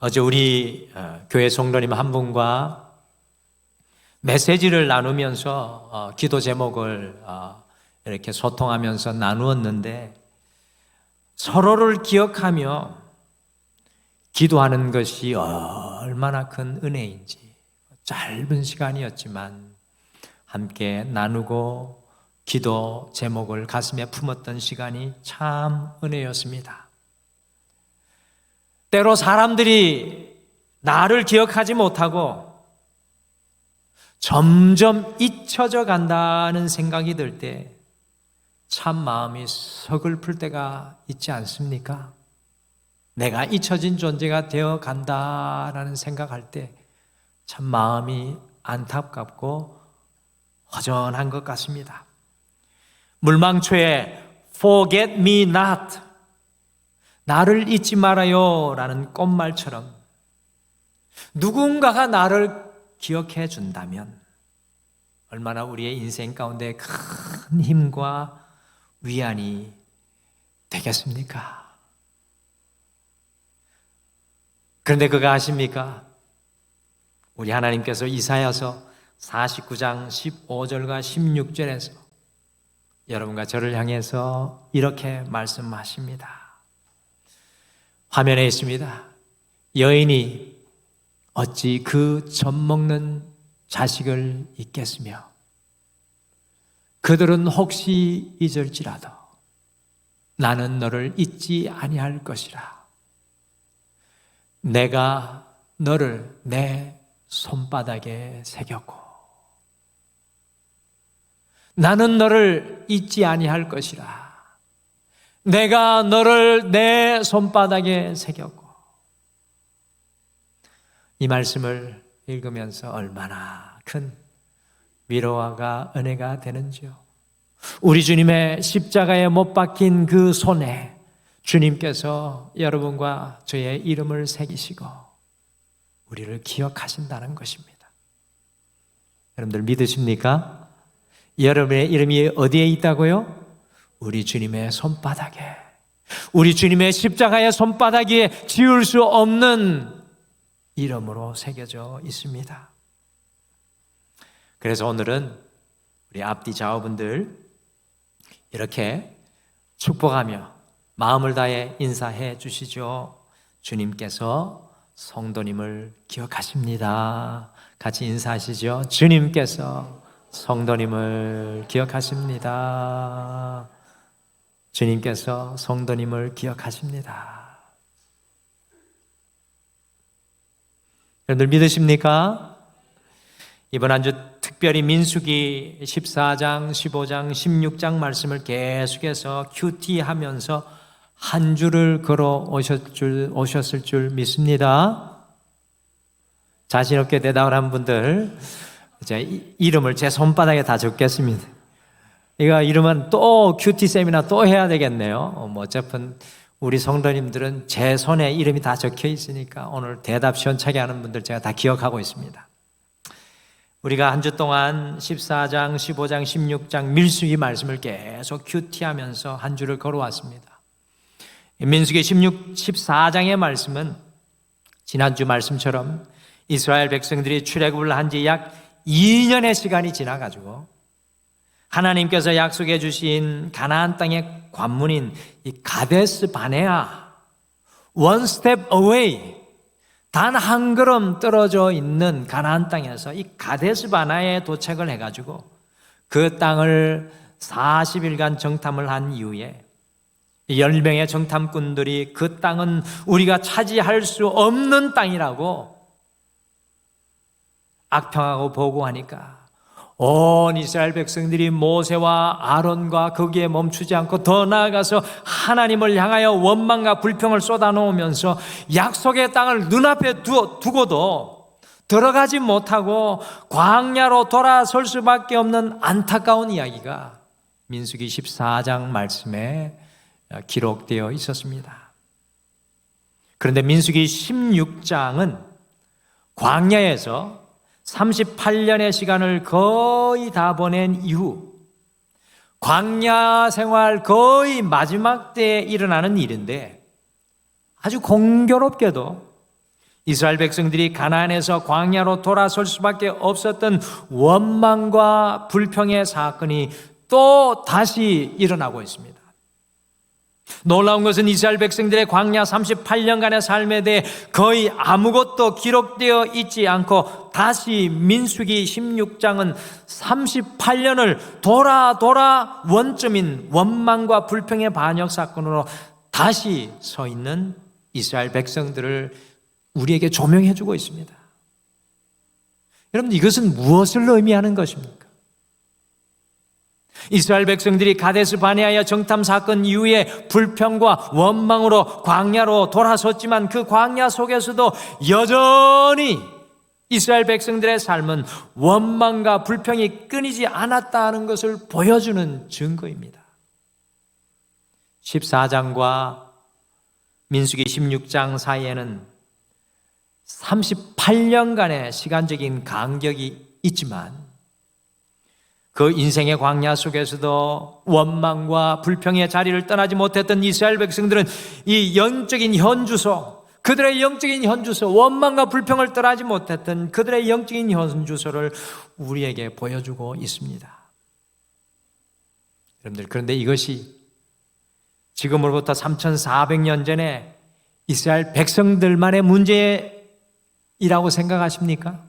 어제 우리 교회 성도님 한 분과 메시지를 나누면서 기도 제목을 이렇게 소통하면서 나누었는데, 서로를 기억하며 기도하는 것이 얼마나 큰 은혜인지 짧은 시간이었지만 함께 나누고 기도 제목을 가슴에 품었던 시간이 참 은혜였습니다. 때로 사람들이 나를 기억하지 못하고 점점 잊혀져 간다는 생각이 들 때 참 마음이 서글플 때가 있지 않습니까? 내가 잊혀진 존재가 되어 간다라는 생각할 때 참 마음이 안타깝고 허전한 것 같습니다. 물망초에 Forget me not, 나를 잊지 말아요 라는 꽃말처럼 누군가가 나를 기억해 준다면 얼마나 우리의 인생 가운데 큰 힘과 위안이 되겠습니까? 그런데 그거 아십니까? 우리 하나님께서 이사야서 49장 15절과 16절에서 여러분과 저를 향해서 이렇게 말씀하십니다. 화면에 있습니다. 여인이 어찌 그 젖먹는 자식을 잊겠으며 그들은 혹시 잊을지라도 나는 너를 잊지 아니할 것이라. 내가 너를 내 손바닥에 새겼고 나는 너를 잊지 아니할 것이라. 내가 너를 내 손바닥에 새겼고. 이 말씀을 읽으면서 얼마나 큰 위로와 은혜가 되는지요. 우리 주님의 십자가에 못 박힌 그 손에 주님께서 여러분과 저의 이름을 새기시고 우리를 기억하신다는 것입니다. 여러분들 믿으십니까? 여러분의 이름이 어디에 있다고요? 우리 주님의 손바닥에, 우리 주님의 십자가의 손바닥에 지울 수 없는 이름으로 새겨져 있습니다. 그래서 오늘은 우리 앞뒤 좌우분들 이렇게 축복하며 마음을 다해 인사해 주시죠. 주님께서 성도님을 기억하십니다. 같이 인사하시죠. 주님께서 성도님을 기억하십니다. 주님께서 성도님을 기억하십니다. 여러분들 믿으십니까? 이번 한 주 특별히 민수기 14장, 15장, 16장 말씀을 계속해서 큐티하면서 한 주를 걸어 오셨을 줄 믿습니다. 자신 없게 대답을 한 분들, 제 이름을 제 손바닥에 다 적겠습니다. 이거 이름은 또 큐티 세미나 또 해야 되겠네요. 어차피 우리 성도님들은 제 손에 이름이 다 적혀 있으니까 오늘 대답 시원찮게 하는 분들 제가 다 기억하고 있습니다. 우리가 한 주 동안 14장, 15장, 16장 민수기 말씀을 계속 큐티하면서 한 주를 걸어왔습니다. 민수기 14장의 말씀은 지난주 말씀처럼 이스라엘 백성들이 출애굽을 한 지 약 2년의 시간이 지나가지고 하나님께서 약속해 주신 가나안 땅의 관문인 이 가데스 바네아, one step away, 단 한 걸음 떨어져 있는 가나안 땅에서 이 가데스 바네아에 도착을 해가지고 그 땅을 40일간 정탐을 한 이후에 10명의 정탐꾼들이 그 땅은 우리가 차지할 수 없는 땅이라고 악평하고 보고하니까 온 이스라엘 백성들이 모세와 아론과 거기에 멈추지 않고 더 나아가서 하나님을 향하여 원망과 불평을 쏟아놓으면서 약속의 땅을 눈앞에 두고도 들어가지 못하고 광야로 돌아설 수밖에 없는 안타까운 이야기가 민수기 14장 말씀에 기록되어 있었습니다. 그런데 민수기 16장은 광야에서 38년의 시간을 거의 다 보낸 이후 광야 생활 거의 마지막 때에 일어나는 일인데 아주 공교롭게도 이스라엘 백성들이 가나안에서 광야로 돌아설 수밖에 없었던 원망과 불평의 사건이 또 다시 일어나고 있습니다. 놀라운 것은 이스라엘 백성들의 광야 38년간의 삶에 대해 거의 아무것도 기록되어 있지 않고 다시 민수기 16장은 38년을 돌아 원점인 원망과 불평의 반역 사건으로 다시 서 있는 이스라엘 백성들을 우리에게 조명해 주고 있습니다. 여러분, 이것은 무엇을 의미하는 것입니까? 이스라엘 백성들이 가데스 바네아의 정탐 사건 이후에 불평과 원망으로 광야로 돌아섰지만 그 광야 속에서도 여전히 이스라엘 백성들의 삶은 원망과 불평이 끊이지 않았다는 것을 보여주는 증거입니다. 14장과 민수기 16장 사이에는 38년간의 시간적인 간격이 있지만 그 인생의 광야 속에서도 원망과 불평의 자리를 떠나지 못했던 이스라엘 백성들은 이 영적인 현주소, 그들의 영적인 현주소, 원망과 불평을 떠나지 못했던 그들의 영적인 현주소를 우리에게 보여주고 있습니다. 여러분들, 그런데 이것이 지금으로부터 3400년 전에 이스라엘 백성들만의 문제이라고 생각하십니까?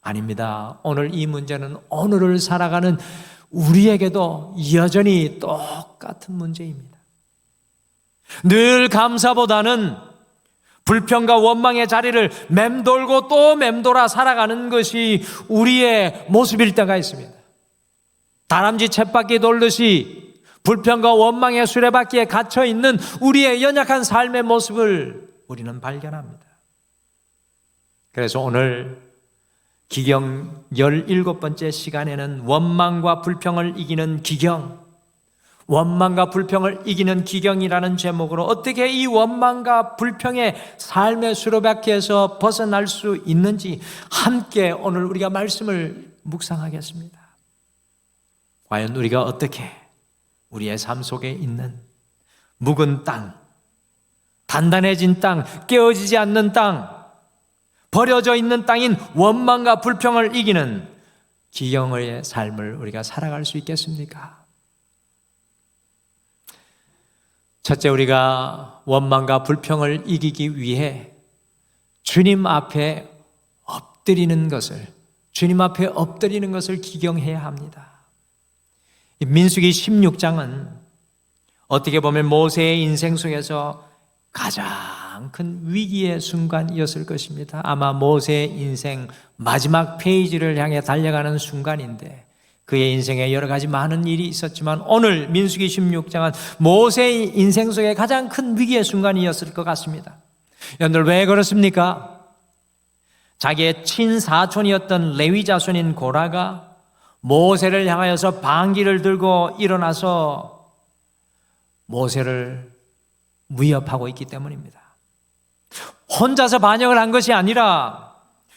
아닙니다. 오늘 이 문제는 오늘을 살아가는 우리에게도 여전히 똑같은 문제입니다. 늘 감사보다는 불평과 원망의 자리를 맴돌고 또 맴돌아 살아가는 것이 우리의 모습일 때가 있습니다. 다람쥐 쳇바퀴 돌듯이 불평과 원망의 수레바퀴에 갇혀있는 우리의 연약한 삶의 모습을 우리는 발견합니다. 그래서 오늘 기경 17번째 시간에는 원망과 불평을 이기는 기경, 원망과 불평을 이기는 기경이라는 제목으로 어떻게 이 원망과 불평의 삶의 수레바퀴에서 벗어날 수 있는지 함께 오늘 우리가 말씀을 묵상하겠습니다. 과연 우리가 어떻게 우리의 삶 속에 있는 묵은 땅, 단단해진 땅, 깨어지지 않는 땅, 버려져 있는 땅인 원망과 불평을 이기는 기경의 삶을 우리가 살아갈 수 있겠습니까? 첫째, 우리가 원망과 불평을 이기기 위해 주님 앞에 엎드리는 것을 기경해야 합니다. 민수기 16장은 어떻게 보면 모세의 인생 속에서 가장 큰 위기의 순간이었을 것입니다. 아마 모세의 인생 마지막 페이지를 향해 달려가는 순간인데 그의 인생에 여러 가지 많은 일이 있었지만 오늘 민수기 16장은 모세의 인생 속에 가장 큰 위기의 순간이었을 것 같습니다. 여러분들, 왜 그렇습니까? 자기의 친사촌이었던 레위 자손인 고라가 모세를 향하여서 방귀를 들고 일어나서 모세를 위협하고 있기 때문입니다. 혼자서 반역을 한 것이 아니라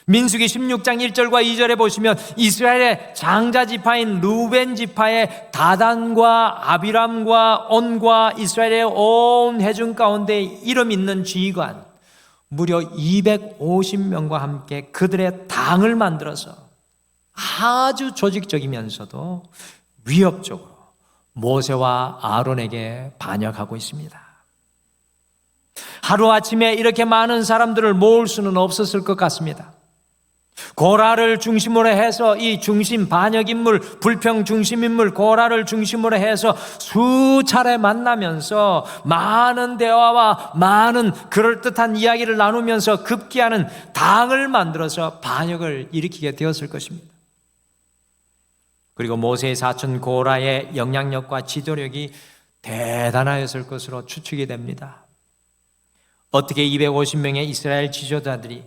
민수기 16장 1절과 2절에 보시면 이스라엘의 장자 지파인 루벤 지파의 다단과 아비람과 온과 이스라엘의 온 회중 가운데 이름 있는 지휘관 무려 250명과 함께 그들의 당을 만들어서 아주 조직적이면서도 위협적으로 모세와 아론에게 반역하고 있습니다. 하루아침에 이렇게 많은 사람들을 모을 수는 없었을 것 같습니다. 고라를 중심으로 해서 이 중심 반역인물, 불평 중심인물 고라를 중심으로 해서 수차례 만나면서 많은 대화와 많은 그럴듯한 이야기를 나누면서 급기야는 당을 만들어서 반역을 일으키게 되었을 것입니다. 그리고 모세의 사촌 고라의 영향력과 지도력이 대단하였을 것으로 추측이 됩니다. 어떻게 250명의 이스라엘 지도자들이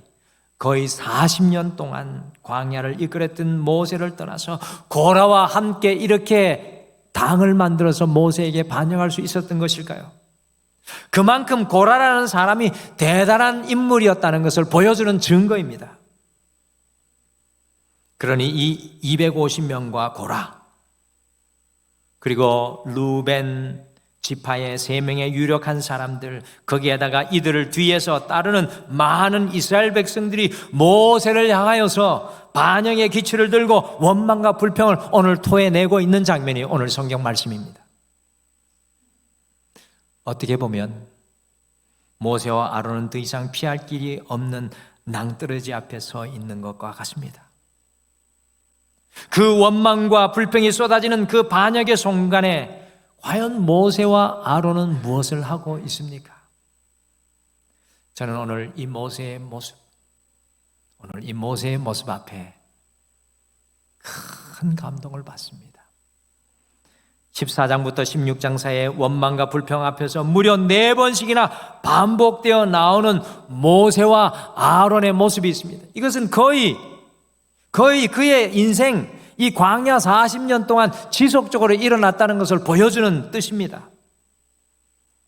거의 40년 동안 광야를 이끌었던 모세를 떠나서 고라와 함께 이렇게 당을 만들어서 모세에게 반역할 수 있었던 것일까요? 그만큼 고라라는 사람이 대단한 인물이었다는 것을 보여주는 증거입니다. 그러니 이 250명과 고라, 그리고 루벤, 지파의 3명의 유력한 사람들, 거기에다가 이들을 뒤에서 따르는 많은 이스라엘 백성들이 모세를 향하여서 반역의 기치를 들고 원망과 불평을 오늘 토해내고 있는 장면이 오늘 성경 말씀입니다. 어떻게 보면 모세와 아론은 더 이상 피할 길이 없는 낭떠러지 앞에 서 있는 것과 같습니다. 그 원망과 불평이 쏟아지는 그 반역의 순간에 과연 모세와 아론은 무엇을 하고 있습니까? 저는 오늘 이 모세의 모습 앞에 큰 감동을 받습니다. 14장부터 16장 사이에 원망과 불평 앞에서 무려 4번씩이나 반복되어 나오는 모세와 아론의 모습이 있습니다. 이것은 거의 그의 인생, 이 광야 40년 동안 지속적으로 일어났다는 것을 보여주는 뜻입니다.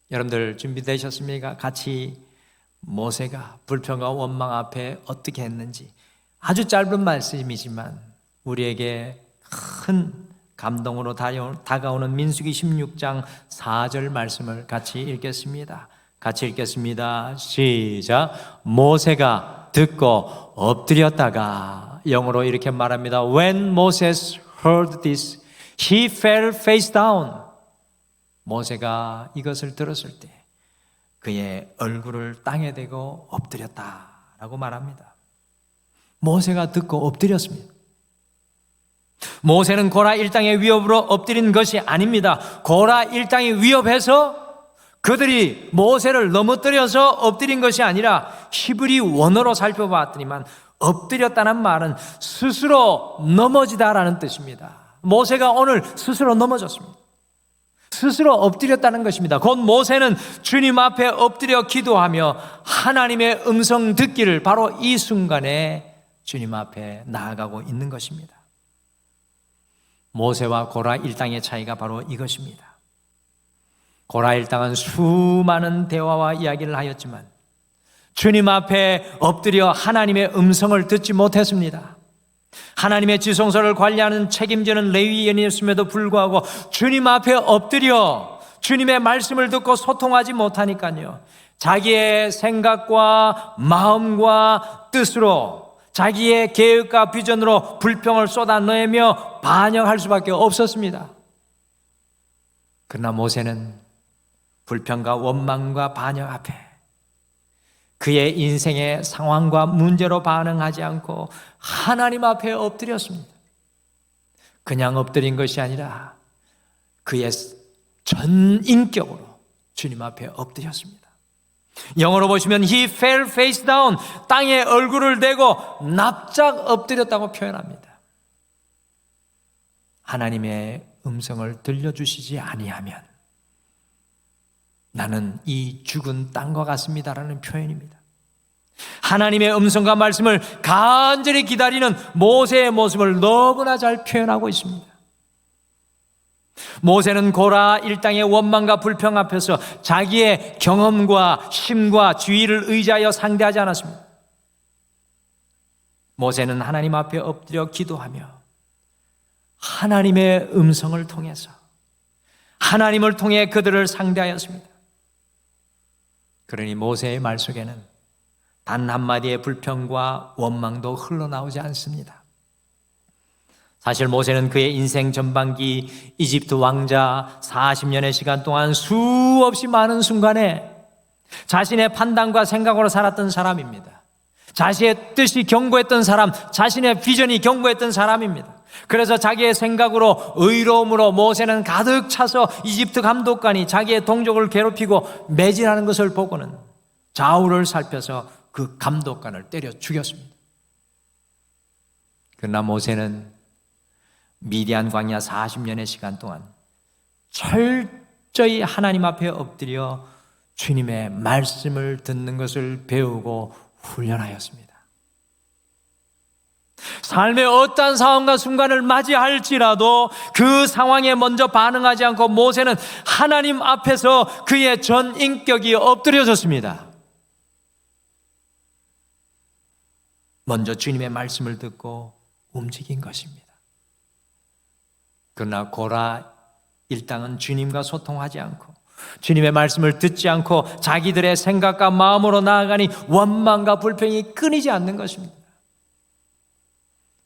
여러분들 준비되셨습니까? 같이 모세가 불평과 원망 앞에 어떻게 했는지, 아주 짧은 말씀이지만 우리에게 큰 감동으로 다가오는 민수기 16장 4절 말씀을 같이 읽겠습니다. 같이 읽겠습니다. 시작. 모세가 듣고 엎드렸다가, 영어로 이렇게 말합니다. When Moses heard this, he fell face down. 모세가 이것을 들었을 때 그의 얼굴을 땅에 대고 엎드렸다라고 말합니다. 모세가 듣고 엎드렸습니다. 모세는 고라 일당의 위협으로 엎드린 것이 아닙니다. 고라 일당이 위협해서 그들이 모세를 넘어뜨려서 엎드린 것이 아니라, 히브리 원어로 살펴봤더니만 엎드렸다는 말은 스스로 넘어지다라는 뜻입니다. 모세가 오늘 스스로 넘어졌습니다. 스스로 엎드렸다는 것입니다. 곧 모세는 주님 앞에 엎드려 기도하며 하나님의 음성 듣기를 바로 이 순간에 주님 앞에 나아가고 있는 것입니다. 모세와 고라 일당의 차이가 바로 이것입니다. 고라 일당은 수많은 대화와 이야기를 하였지만 주님 앞에 엎드려 하나님의 음성을 듣지 못했습니다. 하나님의 지성소를 관리하는 책임지는 레위인이었음에도 불구하고 주님 앞에 엎드려 주님의 말씀을 듣고 소통하지 못하니까요, 자기의 생각과 마음과 뜻으로, 자기의 계획과 비전으로 불평을 쏟아내며 반역할 수밖에 없었습니다. 그러나 모세는 불평과 원망과 반역 앞에 그의 인생의 상황과 문제로 반응하지 않고 하나님 앞에 엎드렸습니다. 그냥 엎드린 것이 아니라 그의 전 인격으로 주님 앞에 엎드렸습니다. 영어로 보시면 he fell face down, 땅에 얼굴을 대고 납작 엎드렸다고 표현합니다. 하나님의 음성을 들려주시지 아니하면 나는 이 죽은 땅과 같습니다라는 표현입니다. 하나님의 음성과 말씀을 간절히 기다리는 모세의 모습을 너무나 잘 표현하고 있습니다. 모세는 고라 일당의 원망과 불평 앞에서 자기의 경험과 힘과 지위를 의지하여 상대하지 않았습니다. 모세는 하나님 앞에 엎드려 기도하며 하나님의 음성을 통해서, 하나님을 통해 그들을 상대하였습니다. 그러니 모세의 말 속에는 단 한마디의 불평과 원망도 흘러나오지 않습니다. 사실 모세는 그의 인생 전반기 이집트 왕자 40년의 시간 동안 수없이 많은 순간에 자신의 판단과 생각으로 살았던 사람입니다. 자신의 뜻이 견고했던 사람, 자신의 비전이 견고했던 사람입니다. 그래서 자기의 생각으로, 의로움으로 모세는 가득 차서 이집트 감독관이 자기의 동족을 괴롭히고 매질하는 것을 보고는 좌우를 살펴서 그 감독관을 때려 죽였습니다. 그러나 모세는 미디안 광야 40년의 시간 동안 철저히 하나님 앞에 엎드려 주님의 말씀을 듣는 것을 배우고 훈련하였습니다. 삶의 어떠한 상황과 순간을 맞이할지라도 그 상황에 먼저 반응하지 않고 모세는 하나님 앞에서 그의 전 인격이 엎드려졌습니다. 먼저 주님의 말씀을 듣고 움직인 것입니다. 그러나 고라 일당은 주님과 소통하지 않고 주님의 말씀을 듣지 않고 자기들의 생각과 마음으로 나아가니 원망과 불평이 끊이지 않는 것입니다.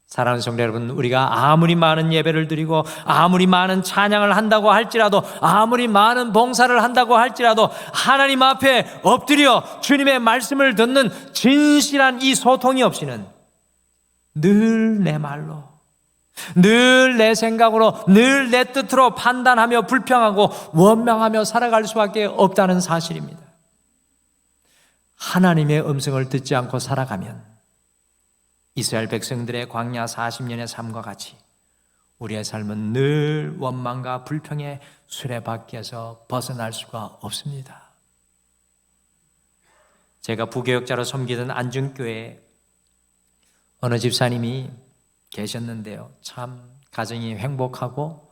사랑하는 성도 여러분, 우리가 아무리 많은 예배를 드리고 아무리 많은 찬양을 한다고 할지라도, 아무리 많은 봉사를 한다고 할지라도 하나님 앞에 엎드려 주님의 말씀을 듣는 진실한 이 소통이 없이는 늘 내 말로, 늘 내 생각으로, 늘 내 뜻으로 판단하며 불평하고 원망하며 살아갈 수밖에 없다는 사실입니다. 하나님의 음성을 듣지 않고 살아가면 이스라엘 백성들의 광야 40년의 삶과 같이 우리의 삶은 늘 원망과 불평의 수레바퀴에서 벗어날 수가 없습니다. 제가 부교역자로 섬기던 안중교회에 어느 집사님이 계셨는데요, 참 가정이 행복하고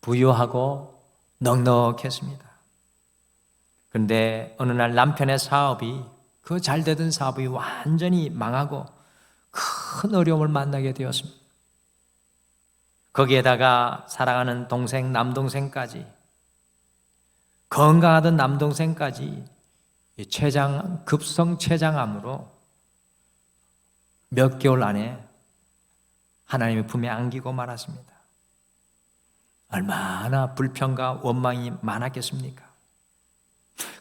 부유하고 넉넉했습니다. 그런데 어느 날 남편의 사업이, 그 잘 되던 사업이 완전히 망하고 큰 어려움을 만나게 되었습니다. 거기에다가 사랑하는 동생, 남동생까지, 건강하던 남동생까지 급성 췌장암으로 몇 개월 안에 하나님의 품에 안기고 말았습니다. 얼마나 불평과 원망이 많았겠습니까?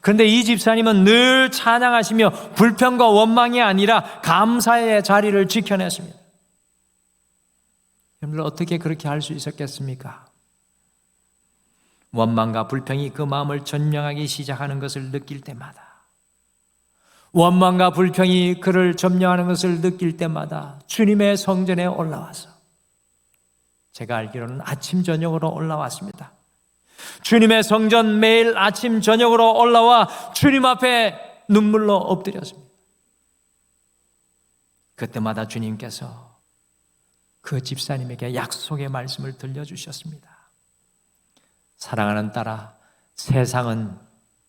그런데 이 집사님은 늘 찬양하시며 불평과 원망이 아니라 감사의 자리를 지켜냈습니다. 여러분들 어떻게 그렇게 할 수 있었겠습니까? 원망과 불평이 그 마음을 점령하기 시작하는 것을 느낄 때마다, 원망과 불평이 그를 점령하는 것을 느낄 때마다 주님의 성전에 올라와서, 제가 알기로는 아침 저녁으로 올라왔습니다. 주님의 성전 매일 아침 저녁으로 올라와 주님 앞에 눈물로 엎드렸습니다. 그때마다 주님께서 그 집사님에게 약속의 말씀을 들려주셨습니다. 사랑하는 딸아, 세상은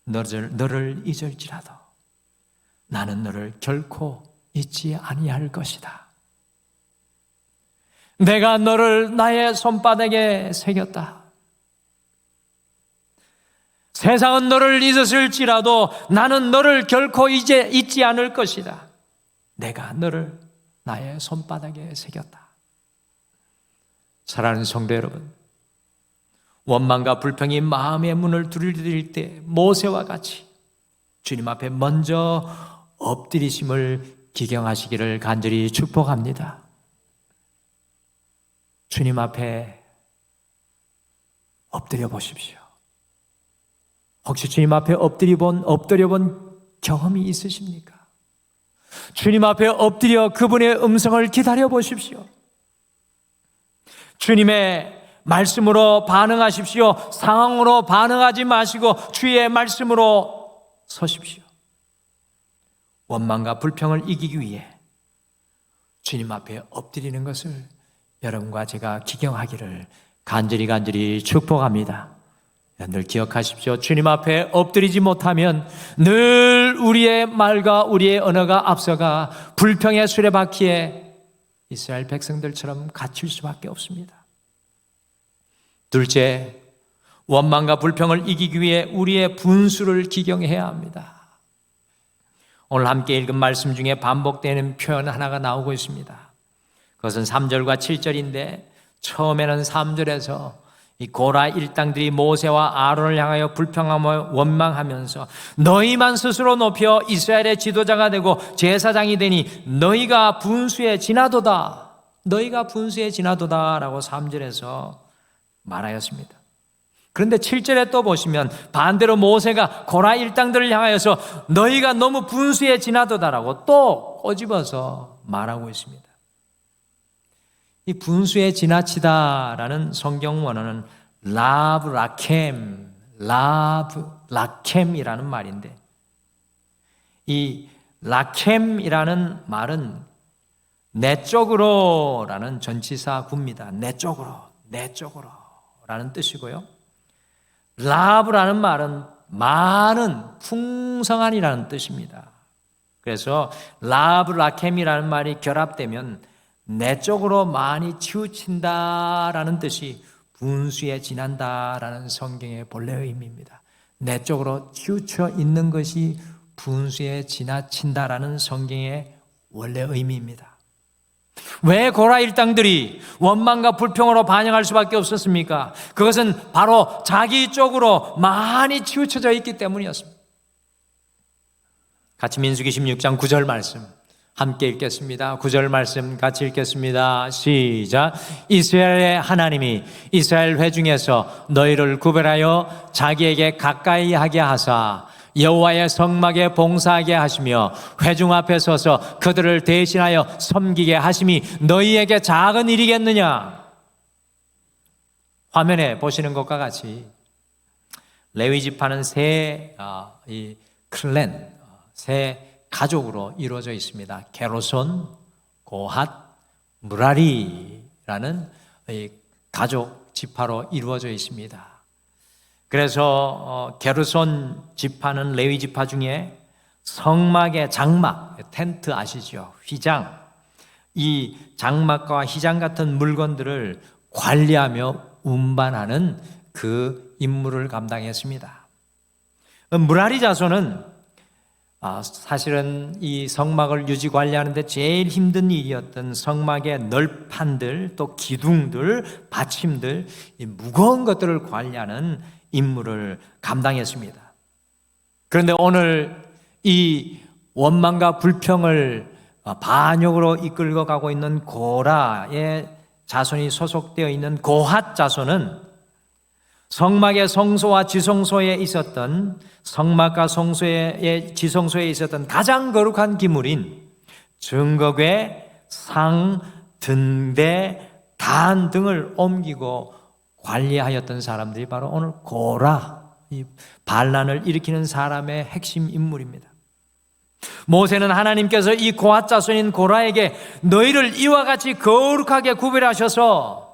너를 잊을지라도 나는 너를 결코 잊지 아니할 것이다. 내가 너를 나의 손바닥에 새겼다. 세상은 너를 잊었을지라도 나는 너를 결코 잊지 않을 것이다. 내가 너를 나의 손바닥에 새겼다. 사랑하는 성도 여러분, 원망과 불평이 마음의 문을 두드릴 때 모세와 같이 주님 앞에 먼저 엎드리심을 기경하시기를 간절히 축복합니다. 주님 앞에 엎드려 보십시오. 혹시 주님 앞에 엎드려 본 경험이 있으십니까? 주님 앞에 엎드려 그분의 음성을 기다려 보십시오. 주님의 말씀으로 반응하십시오. 상황으로 반응하지 마시고 주의 말씀으로 서십시오. 원망과 불평을 이기기 위해 주님 앞에 엎드리는 것을 여러분과 제가 기경하기를 간절히 축복합니다. 늘 기억하십시오. 주님 앞에 엎드리지 못하면 늘 우리의 말과 우리의 언어가 앞서가 불평의 수레바퀴에 이스라엘 백성들처럼 갇힐 수밖에 없습니다. 둘째, 원망과 불평을 이기기 위해 우리의 분수를 기경해야 합니다. 오늘 함께 읽은 말씀 중에 반복되는 표현 하나가 나오고 있습니다. 그것은 3절과 7절인데 처음에는 3절에서 이 고라 일당들이 모세와 아론을 향하여 불평하며 원망하면서 너희만 스스로 높여 이스라엘의 지도자가 되고 제사장이 되니 너희가 분수에 지나도다. 너희가 분수에 지나도다 라고 3절에서 말하였습니다. 그런데 7절에 또 보시면 반대로 모세가 고라 일당들을 향하여서 너희가 너무 분수에 지나도다라고 또 꼬집어서 말하고 있습니다. 이 분수에 지나치다라는 성경 원어는 라켐이라는 말인데, 이 라켐이라는 말은 내쪽으로라는 전치사 구입니다. 내쪽으로라는 뜻이고요. 라브라는 말은 많은, 풍성한이라는 뜻입니다. 그래서 라켐이라는 말이 결합되면 내 쪽으로 많이 치우친다라는 뜻이 분수에 지난다라는 성경의 본래 의미입니다. 내 쪽으로 치우쳐 있는 것이 분수에 지나친다라는 성경의 원래 의미입니다. 왜 고라 일당들이 원망과 불평으로 반응할 수밖에 없었습니까? 그것은 바로 자기 쪽으로 많이 치우쳐져 있기 때문이었습니다. 같이 민수기 16장 9절 말씀 함께 읽겠습니다. 9절 말씀 같이 읽겠습니다. 시작. 이스라엘의 하나님이 이스라엘 회중에서 너희를 구별하여 자기에게 가까이 하게 하사 여호와의 성막에 봉사하게 하시며 회중 앞에 서서 그들을 대신하여 섬기게 하심이 너희에게 작은 일이겠느냐? 화면에 보시는 것과 같이 레위 지파는 세 클랜, 세 가족으로 이루어져 있습니다. 게르손, 고핫, 무라리라는 가족 지파로 이루어져 있습니다. 그래서 게르손 지파는 레위 지파 중에 성막의 장막, 텐트 아시죠? 휘장, 이 장막과 휘장 같은 물건들을 관리하며 운반하는 그 임무를 감당했습니다. 무라리 자손은 사실은 이 성막을 유지 관리하는데 제일 힘든 일이었던 성막의 널판들, 또 기둥들, 받침들, 이 무거운 것들을 관리하는 임무를 감당했습니다. 그런데 오늘 이 원망과 불평을 반역으로 이끌고 가고 있는 고라의 자손이 소속되어 있는 고핫 자손은 성막의 성소와 지성소에 있었던 성막과 성소의 지성소에 있었던 가장 거룩한 기물인 증거궤, 상, 등대, 단 등을 옮기고 관리하였던 사람들이 바로 오늘 고라, 이 반란을 일으키는 사람의 핵심 인물입니다. 모세는 하나님께서 이 고핫 자손인 고라에게 너희를 이와 같이 거룩하게 구별하셔서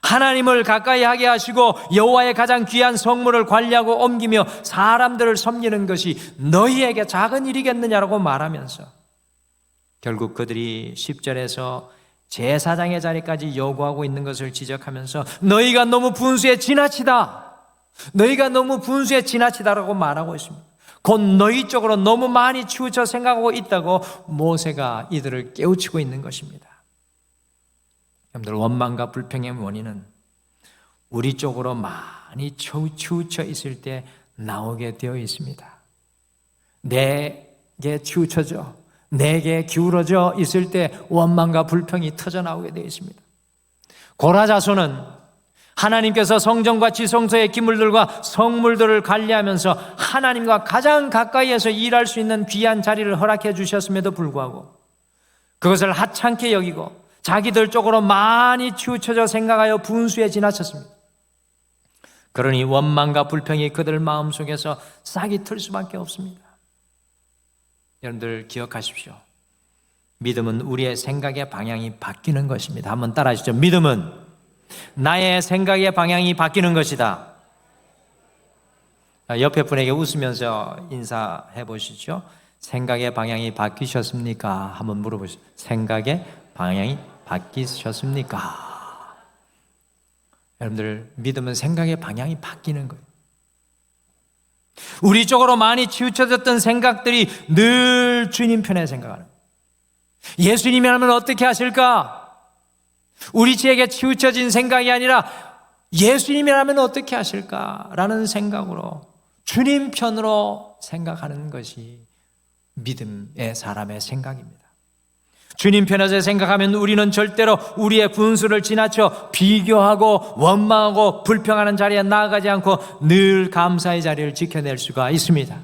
하나님을 가까이 하게 하시고 여호와의 가장 귀한 성물을 관리하고 옮기며 사람들을 섬기는 것이 너희에게 작은 일이겠느냐라고 말하면서 결국 그들이 10절에서 제사장의 자리까지 요구하고 있는 것을 지적하면서 너희가 너무 분수에 지나치다, 너희가 너무 분수에 지나치다라고 말하고 있습니다. 곧 너희 쪽으로 너무 많이 치우쳐 생각하고 있다고 모세가 이들을 깨우치고 있는 것입니다. 여러분들, 원망과 불평의 원인은 우리 쪽으로 많이 치우쳐 있을 때 나오게 되어 있습니다. 내게 치우쳐져, 내게 기울어져 있을 때 원망과 불평이 터져나오게 되어 있습니다. 고라 자손은 하나님께서 성전과 지성소의 기물들과 성물들을 관리하면서 하나님과 가장 가까이에서 일할 수 있는 귀한 자리를 허락해 주셨음에도 불구하고 그것을 하찮게 여기고 자기들 쪽으로 많이 치우쳐져 생각하여 분수에 지나쳤습니다. 그러니 원망과 불평이 그들 마음속에서 싹이 틀 수밖에 없습니다. 여러분들 기억하십시오. 믿음은 우리의 생각의 방향이 바뀌는 것입니다. 한번 따라하시죠. 믿음은 나의 생각의 방향이 바뀌는 것이다. 옆에 분에게 웃으면서 인사해 보시죠. 생각의 방향이 바뀌셨습니까? 한번 물어보시죠. 생각의 방향이 바뀌셨습니까? 여러분들, 믿음은 생각의 방향이 바뀌는 거예요. 우리 쪽으로 많이 치우쳐졌던 생각들이 늘 주님 편에 생각하는 거예요. 예수님이라면 어떻게 하실까? 우리 지에게 치우쳐진 생각이 아니라 예수님이라면 어떻게 하실까라는 생각으로 주님 편으로 생각하는 것이 믿음의 사람의 생각입니다. 주님 편에서 생각하면 우리는 절대로 우리의 분수를 지나쳐 비교하고 원망하고 불평하는 자리에 나아가지 않고 늘 감사의 자리를 지켜낼 수가 있습니다.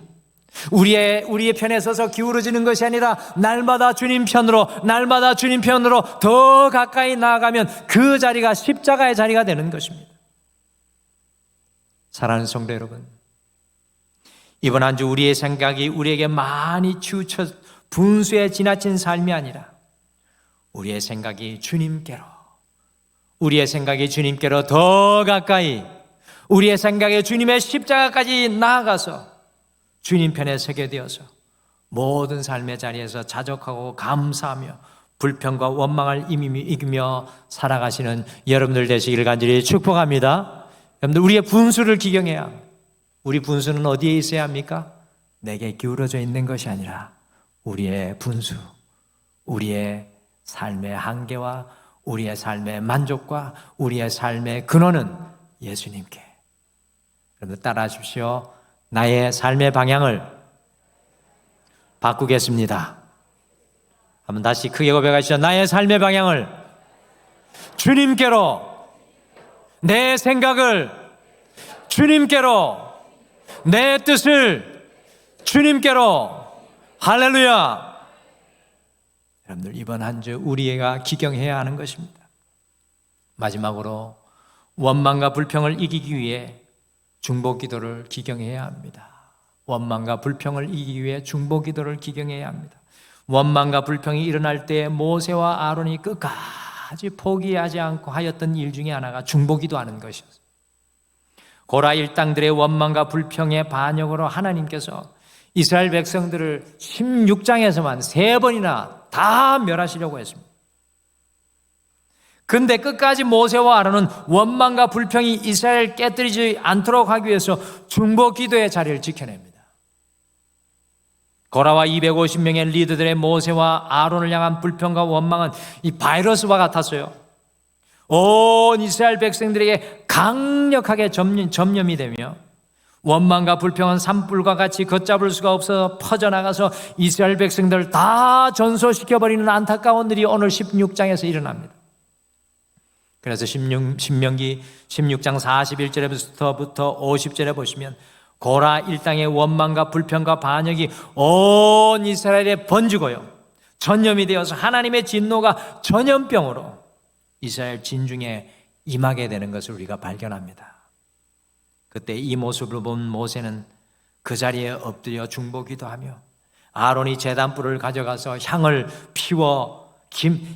우리의 편에 서서 기울어지는 것이 아니라 날마다 주님 편으로 더 가까이 나아가면 그 자리가 십자가의 자리가 되는 것입니다. 사랑하는 성도 여러분, 이번 한 주 우리의 생각이 우리에게 많이 치우쳐 분수에 지나친 삶이 아니라 우리의 생각이 주님께로 더 가까이, 우리의 생각에 주님의 십자가까지 나아가서 주님 편에 서게 되어서 모든 삶의 자리에서 자족하고 감사하며 불평과 원망을 이기며 살아가시는 여러분들 되시기를 간절히 축복합니다. 여러분들, 우리의 분수를 기경해야 합니다. 우리 분수는 어디에 있어야 합니까? 내게 기울어져 있는 것이 아니라 우리의 분수, 우리의 삶의 한계와 우리의 삶의 만족과 우리의 삶의 근원은 예수님께. 여러분 따라하십시오. 나의 삶의 방향을 바꾸겠습니다. 한번 다시 크게 고백하시죠. 나의 삶의 방향을 주님께로, 내 생각을 주님께로, 내 뜻을 주님께로. 할렐루야. 여러분들 이번 한 주 우리가 기경해야 하는 것입니다. 마지막으로 원망과 불평을 이기기 위해 중보기도를 기경해야 합니다. 원망과 불평을 이기기 위해 중보기도를 기경해야 합니다. 원망과 불평이 일어날 때 모세와 아론이 끝까지 포기하지 않고 하였던 일 중에 하나가 중보기도하는 것이었어요. 고라 일당들의 원망과 불평의 반역으로 하나님께서 이스라엘 백성들을 16장에서만 3번이나 다 멸하시려고 했습니다. 근데 끝까지 모세와 아론은 원망과 불평이 이스라엘을 깨뜨리지 않도록 하기 위해서 중보기도의 자리를 지켜냅니다. 고라와 250명의 리더들의 모세와 아론을 향한 불평과 원망은 이 바이러스와 같았어요. 온 이스라엘 백성들에게 강력하게 점염이 되며 원망과 불평은 산불과 같이 걷잡을 수가 없어 퍼져나가서 이스라엘 백성들을 다 전소시켜버리는 안타까운 일이 오늘 16장에서 일어납니다. 그래서 신명기 16장 41절부터 50절에 보시면 고라 일당의 원망과 불평과 반역이 온 이스라엘에 번지고요, 전염이 되어서 하나님의 진노가 전염병으로 이스라엘 진중에 임하게 되는 것을 우리가 발견합니다. 그때 이 모습을 본 모세는 그 자리에 엎드려 중보기도하며 아론이 제단불을 가져가서 향을 피워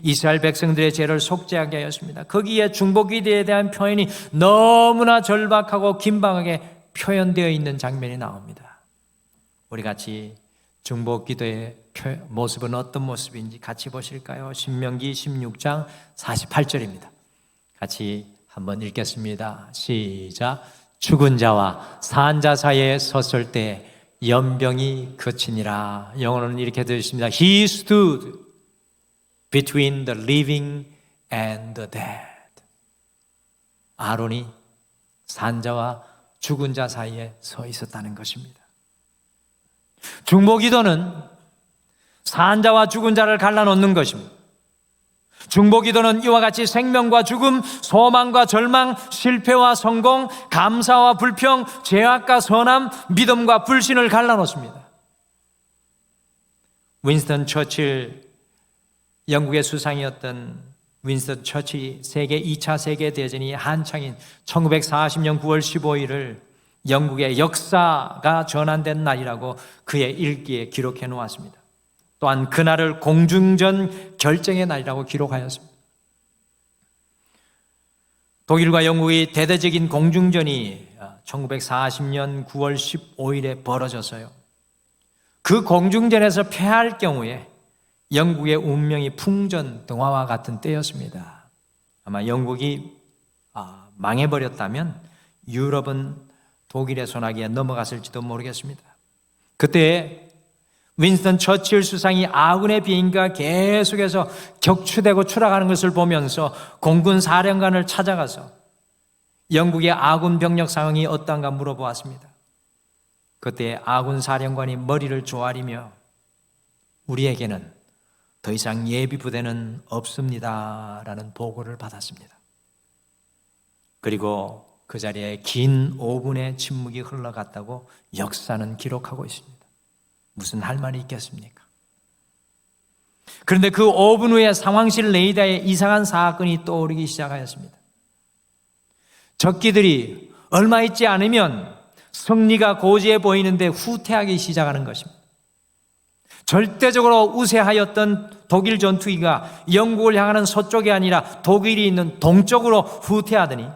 이스라엘 백성들의 죄를 속죄하게 하였습니다. 거기에 중보기도에 대한 표현이 너무나 절박하고 긴박하게 표현되어 있는 장면이 나옵니다. 우리 같이 중보기도의 모습은 어떤 모습인지 같이 보실까요? 신명기 16장 48절입니다. 같이 한번 읽겠습니다. 시작. 죽은 자와 산 자 사이에 섰을 때 연병이 그치니라. 영어로는 이렇게 되어 있습니다. He stood between the living and the dead. 아론이 산자와 죽은 자 사이에 서 있었다는 것입니다. 중보기도는 산자와 죽은 자를 갈라놓는 것입니다. 중보기도는 이와 같이 생명과 죽음, 소망과 절망, 실패와 성공, 감사와 불평, 죄악과 선함, 믿음과 불신을 갈라놓습니다. 윈스턴 처칠, 영국의 수상이었던 윈스턴 처칠이 세계 2차 세계대전이 한창인 1940년 9월 15일을 영국의 역사가 전환된 날이라고 그의 일기에 기록해 놓았습니다. 또한 그날을 공중전 결정의 날이라고 기록하였습니다. 독일과 영국의 대대적인 공중전이 1940년 9월 15일에 벌어졌어요. 그 공중전에서 패할 경우에 영국의 운명이 풍전등화와 같은 때였습니다. 아마 영국이 망해버렸다면 유럽은 독일의 손아귀에 넘어갔을지도 모르겠습니다. 그때 윈스턴 처칠 수상이 아군의 비행기가 계속해서 격추되고 추락하는 것을 보면서 공군 사령관을 찾아가서 영국의 아군 병력 상황이 어떤가 물어보았습니다. 그때 아군 사령관이 머리를 조아리며 우리에게는 더 이상 예비 부대는 없습니다 라는 보고를 받았습니다. 그리고 그 자리에 긴 5분의 침묵이 흘러갔다고 역사는 기록하고 있습니다. 무슨 할 말이 있겠습니까? 그런데 그 5분 후에 상황실 레이더에 이상한 사건이 떠오르기 시작하였습니다. 적기들이 얼마 있지 않으면 승리가 고지해 보이는데 후퇴하기 시작하는 것입니다. 절대적으로 우세하였던 독일 전투기가 영국을 향하는 서쪽이 아니라 독일이 있는 동쪽으로 후퇴하더니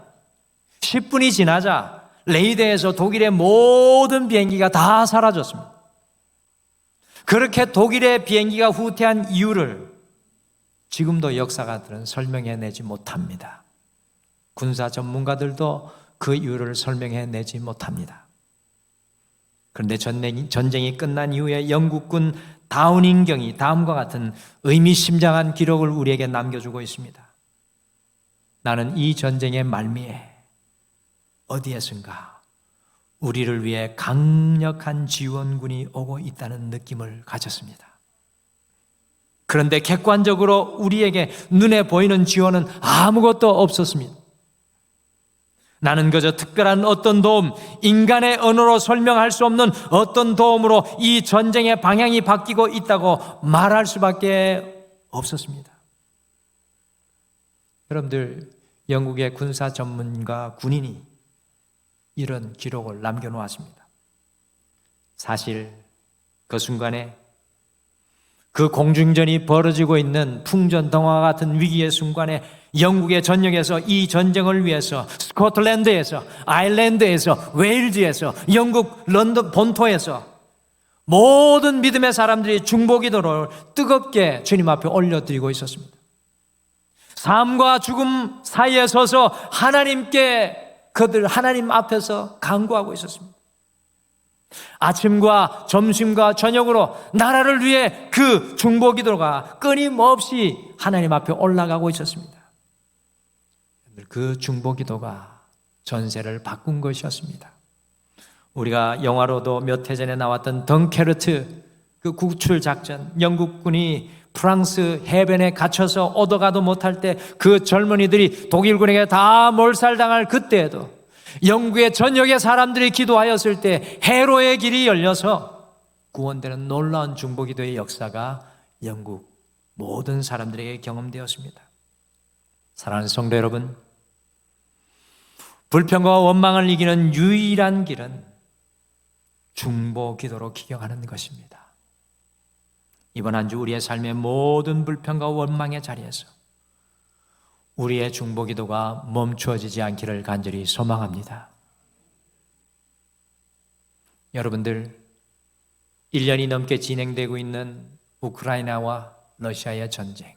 10분이 지나자 레이더에서 독일의 모든 비행기가 다 사라졌습니다. 그렇게 독일의 비행기가 후퇴한 이유를 지금도 역사가들은 설명해내지 못합니다. 군사 전문가들도 그 이유를 설명해내지 못합니다. 그런데 전쟁이 끝난 이후에 영국군 다우닝경이 다음과 같은 의미심장한 기록을 우리에게 남겨주고 있습니다. 나는 이 전쟁의 말미에 어디에선가 우리를 위해 강력한 지원군이 오고 있다는 느낌을 가졌습니다. 그런데 객관적으로 우리에게 눈에 보이는 지원은 아무것도 없었습니다. 나는 그저 특별한 어떤 도움, 인간의 언어로 설명할 수 없는 어떤 도움으로 이 전쟁의 방향이 바뀌고 있다고 말할 수밖에 없었습니다. 여러분들, 영국의 군사 전문가 군인이 이런 기록을 남겨놓았습니다. 사실 그 순간에 그 공중전이 벌어지고 있는 풍전등화 같은 위기의 순간에 영국의 전역에서 이 전쟁을 위해서 스코틀랜드에서, 아일랜드에서, 웨일즈에서, 영국 런던 본토에서 모든 믿음의 사람들이 중보기도를 뜨겁게 주님 앞에 올려드리고 있었습니다. 삶과 죽음 사이에 서서 하나님 앞에서 간구하고 있었습니다. 아침과 점심과 저녁으로 나라를 위해 그 중보기도가 끊임없이 하나님 앞에 올라가고 있었습니다. 그 중보기도가 전세를 바꾼 것이었습니다. 우리가 영화로도 몇 해 전에 나왔던 덩케르트 그 구출작전, 영국군이 프랑스 해변에 갇혀서 오도가도 못할 때 그 젊은이들이 독일군에게 다 몰살당할 그때에도 영국의 전역의 사람들이 기도하였을 때 해로의 길이 열려서 구원되는 놀라운 중보기도의 역사가 영국 모든 사람들에게 경험되었습니다. 사랑하는 성도 여러분, 불평과 원망을 이기는 유일한 길은 중보기도로 기경하는 것입니다. 이번 한 주 우리의 삶의 모든 불평과 원망의 자리에서 우리의 중보기도가 멈추어지지 않기를 간절히 소망합니다. 여러분들, 1년이 넘게 진행되고 있는 우크라이나와 러시아의 전쟁,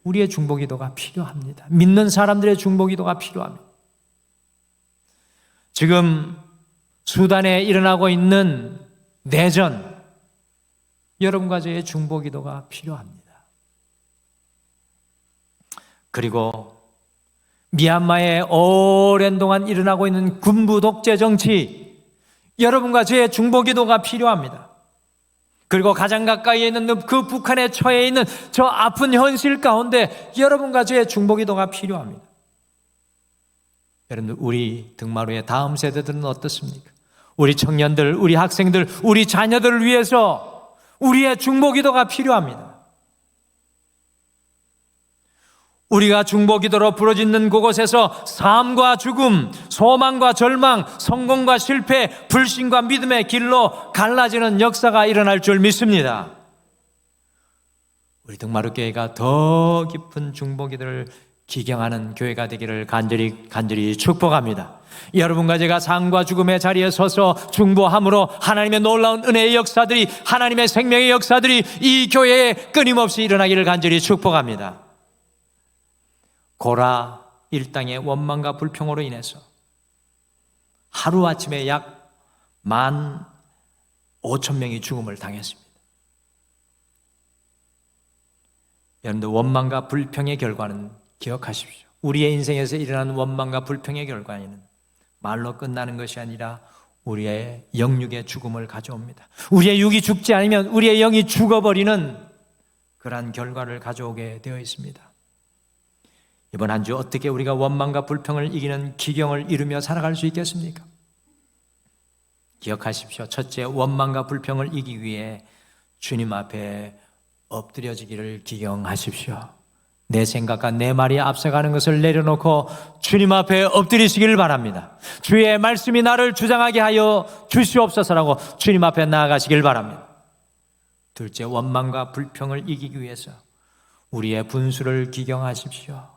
우리의 중보기도가 필요합니다. 믿는 사람들의 중보기도가 필요합니다. 지금 수단에 일어나고 있는 내전, 여러분과 저의 중보기도가 필요합니다. 그리고 미얀마에 오랜 동안 일어나고 있는 군부 독재 정치, 여러분과 저의 중보기도가 필요합니다. 그리고 가장 가까이에 있는 그 북한에 처해 있는 저 아픈 현실 가운데 여러분과 저의 중보기도가 필요합니다. 여러분들, 우리 등마루의 다음 세대들은 어떻습니까? 우리 청년들, 우리 학생들, 우리 자녀들을 위해서 우리의 중보기도가 필요합니다. 우리가 중보기도로 부르짖는 그곳에서 삶과 죽음, 소망과 절망, 성공과 실패, 불신과 믿음의 길로 갈라지는 역사가 일어날 줄 믿습니다. 우리 등마루교회가 더 깊은 중보기도를 기경하는 교회가 되기를 간절히 축복합니다. 여러분과 제가 삶과 죽음의 자리에 서서 중보함으로 하나님의 놀라운 은혜의 역사들이, 하나님의 생명의 역사들이 이 교회에 끊임없이 일어나기를 간절히 축복합니다. 고라 일당의 원망과 불평으로 인해서 하루아침에 약 15,000명이 죽음을 당했습니다. 여러분들, 원망과 불평의 결과는 기억하십시오. 우리의 인생에서 일어나는 원망과 불평의 결과는 말로 끝나는 것이 아니라 우리의 영육의 죽음을 가져옵니다. 우리의 육이 죽지 않으면 우리의 영이 죽어버리는 그러한 결과를 가져오게 되어 있습니다. 이번 한 주 어떻게 우리가 원망과 불평을 이기는 기경을 이루며 살아갈 수 있겠습니까? 기억하십시오. 첫째, 원망과 불평을 이기기 위해 주님 앞에 엎드려지기를 기경하십시오. 내 생각과 내 말이 앞서가는 것을 내려놓고 주님 앞에 엎드리시기를 바랍니다. 주의 말씀이 나를 주장하게 하여 주시옵소서라고 주님 앞에 나아가시길 바랍니다. 둘째, 원망과 불평을 이기기 위해서 우리의 분수를 기경하십시오.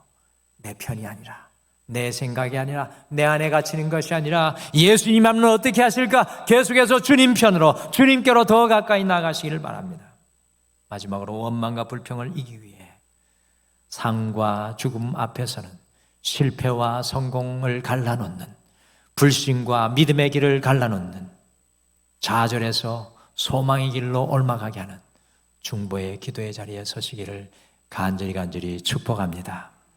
내 편이 아니라, 내 생각이 아니라, 내 안에 갇히는 것이 아니라 예수님 하면 어떻게 하실까? 계속해서 주님 편으로, 주님께로 더 가까이 나가시기를 바랍니다. 마지막으로 원망과 불평을 이기기 위해 상과 죽음 앞에서는 실패와 성공을 갈라놓는, 불신과 믿음의 길을 갈라놓는 좌절해서 소망의 길로 옮아가게 하는 중보의 기도의 자리에 서시기를 간절히 축복합니다.